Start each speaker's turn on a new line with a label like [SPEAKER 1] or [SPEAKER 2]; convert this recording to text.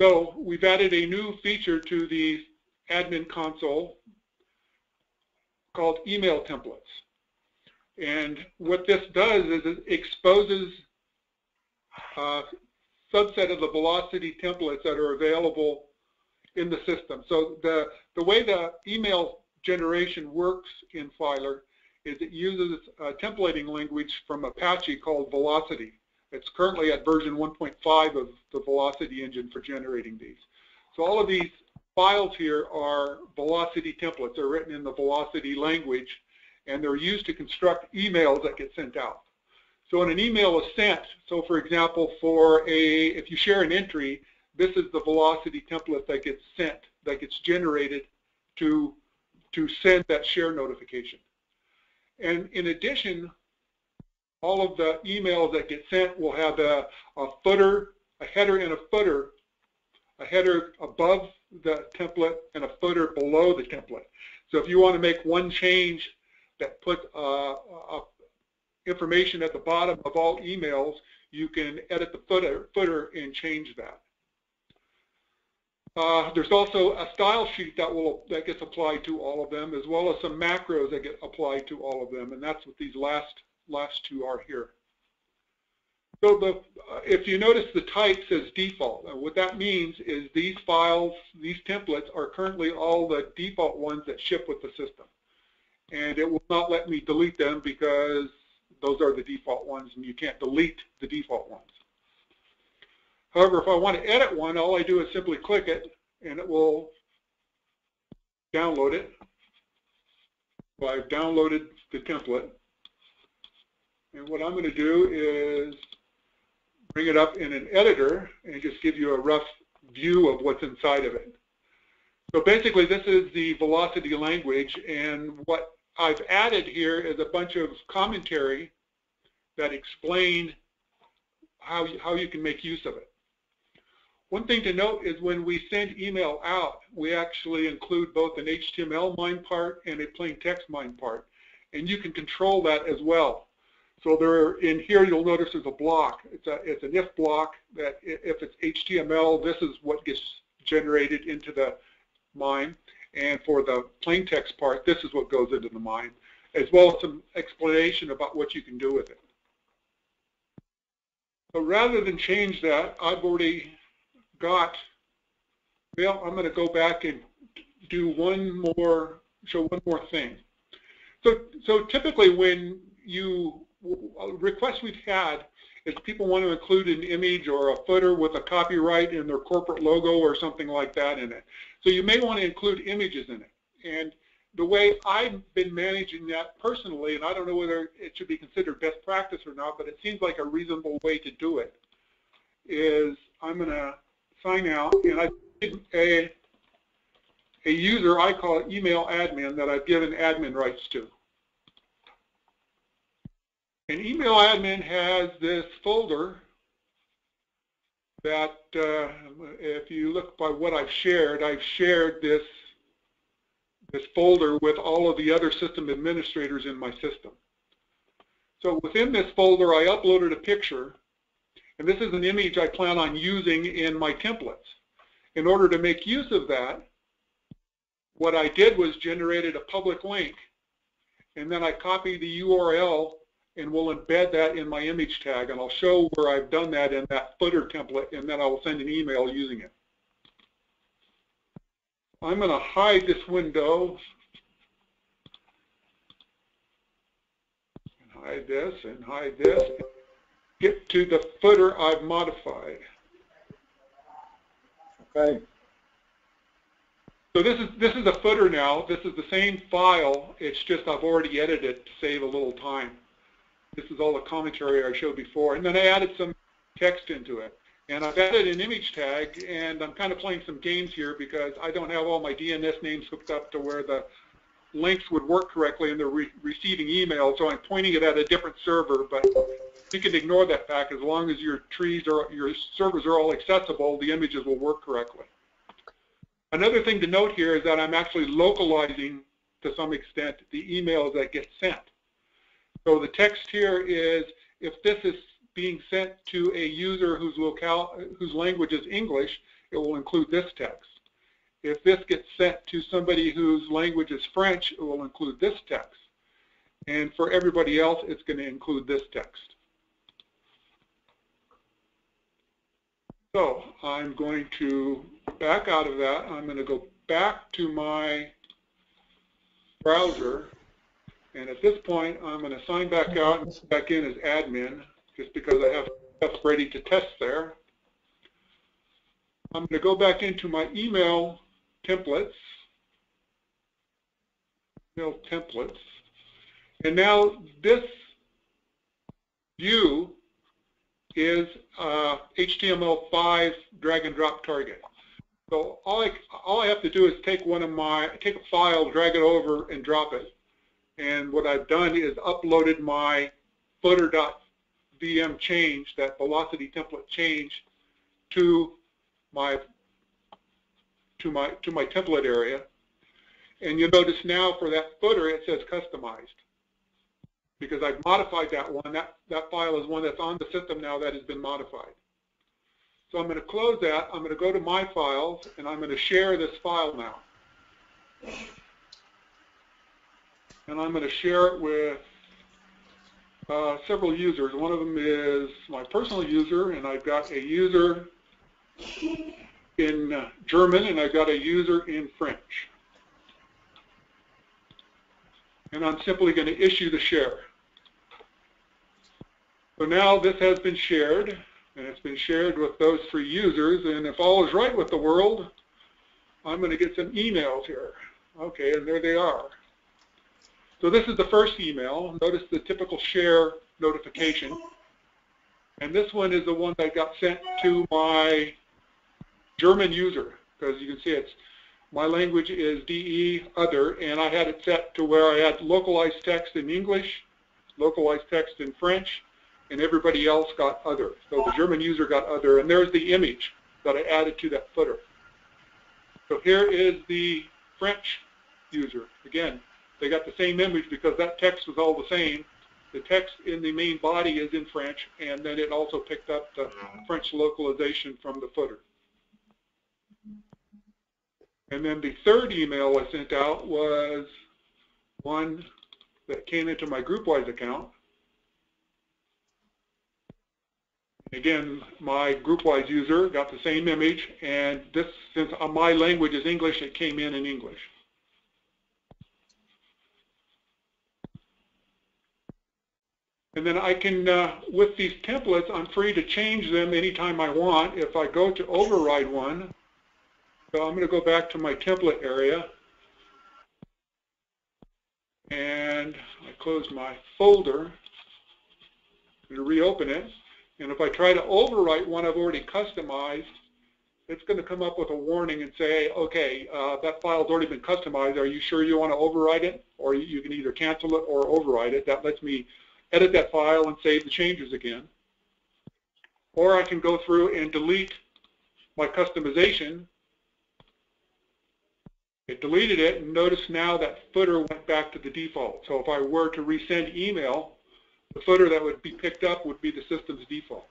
[SPEAKER 1] So we've added a new feature to the admin console called email templates. And what this does is it exposes a subset of the velocity templates that are available in the system. So the way the email generation works in Filr is it uses a templating language from Apache called Velocity. It's currently at version 1.5 of the Velocity engine for generating these. So all of these files here are Velocity templates. They're written in the Velocity language, and they're used to construct emails that get sent out. So when an email is sent, so for example, if you share an entry, this is the Velocity template that gets sent, that gets generated to send that share notification. And in addition, all of the emails that get sent will have a footer, a header and a footer, a header above the template and a footer below the template. So if you want to make one change that puts information at the bottom of all emails, you can edit the footer and change that. There's also a style sheet that gets applied to all of them, as well as some macros that get applied to all of them, and that's what these last two are here. So if you notice, the type says default. And what that means is these files, these templates, are currently all the default ones that ship with the system. And it will not let me delete them because those are the default ones, and you can't delete the default ones. However, if I want to edit one, all I do is simply click it, and it will download it. So I've downloaded the template. And what I'm going to do is bring it up in an editor and just give you a rough view of what's inside of it. So basically, this is the Velocity language, and what I've added here is a bunch of commentary that explain how you can make use of it. One thing to note is when we send email out, we actually include both an HTML MIME part and a plain text MIME part, and you can control that as well. So in here, you'll notice there's a block. It's an if block that if it's HTML, this is what gets generated into the MIME. And for the plain text part, this is what goes into the MIME, as well as some explanation about what you can do with it. But rather than change that, I've already got, well, I'm going to go back and do show one more thing. So typically when requests we've had is people want to include an image or a footer with a copyright and their corporate logo or something like that in it. So you may want to include images in it. And the way I've been managing that personally, and I don't know whether it should be considered best practice or not, but it seems like a reasonable way to do it, is I'm going to sign out, and I did a user, I call it email admin, that I've given admin rights to. And email admin has this folder that, if you look by what I've shared this folder with all of the other system administrators in my system. So within this folder, I uploaded a picture, and this is an image I plan on using in my templates. In order to make use of that, what I did was generated a public link, and then I copied the URL and we'll embed that in my image tag, and I'll show where I've done that in that footer template, and then I will send an email using it. I'm going to hide this window, and hide this, and hide this, and get to the footer I've modified.
[SPEAKER 2] Okay.
[SPEAKER 1] So this is a footer now. This is the same file. It's just I've already edited it to save a little time. This is all the commentary I showed before. And then I added some text into it. And I've added an image tag, and I'm kind of playing some games here because I don't have all my DNS names hooked up to where the links would work correctly and they're receiving email. So I'm pointing it at a different server, but you can ignore that fact. As long as your servers are all accessible, the images will work correctly. Another thing to note here is that I'm actually localizing, to some extent, the emails that get sent. So the text here is, if this is being sent to a user whose language is English, it will include this text. If this gets sent to somebody whose language is French, it will include this text. And for everybody else, it's going to include this text. So I'm going to back out of that. I'm going to go back to my browser. And at this point, I'm going to sign back out and back in as admin, just because I have stuff ready to test there. I'm going to go back into my email templates. And now this view is HTML5 drag and drop target. So all I have to do is take a file, drag it over, and drop it. And what I've done is uploaded my footer.vm change, that velocity template change, to my template area. And you'll notice now for that footer it says customized, because I've modified that one. That file is one that's on the system now that has been modified. So I'm going to close that. I'm going to go to my files, and I'm going to share this file now. And I'm going to share it with several users. One of them is my personal user, and I've got a user in German, and I've got a user in French. And I'm simply going to issue the share. So now this has been shared, and it's been shared with those 3 users, and if all is right with the world, I'm going to get some emails here. Okay, and there they are. So this is the first email. Notice the typical share notification. And this one is the one that got sent to my German user, because you can see my language is DE other, and I had it set to where I had localized text in English, localized text in French, and everybody else got other. So the German user got other, and there's the image that I added to that footer. So here is the French user. Again, they got the same image because that text was all the same. The text in the main body is in French, and then it also picked up the French localization from the footer. And then the third email I sent out was one that came into my GroupWise account. Again, my GroupWise user got the same image, and this, since my language is English, it came in English. And then I can, with these templates, I'm free to change them anytime I want. If I go to override one, so I'm going to go back to my template area, and I close my folder. I'm going to reopen it, and if I try to overwrite one I've already customized, it's going to come up with a warning and say, okay, that file's already been customized. Are you sure you want to overwrite it? Or you can either cancel it or overwrite it. That lets me edit that file and save the changes again. Or I can go through and delete my customization. It deleted it, and notice now that footer went back to the default. So if I were to resend email, the footer that would be picked up would be the system's default.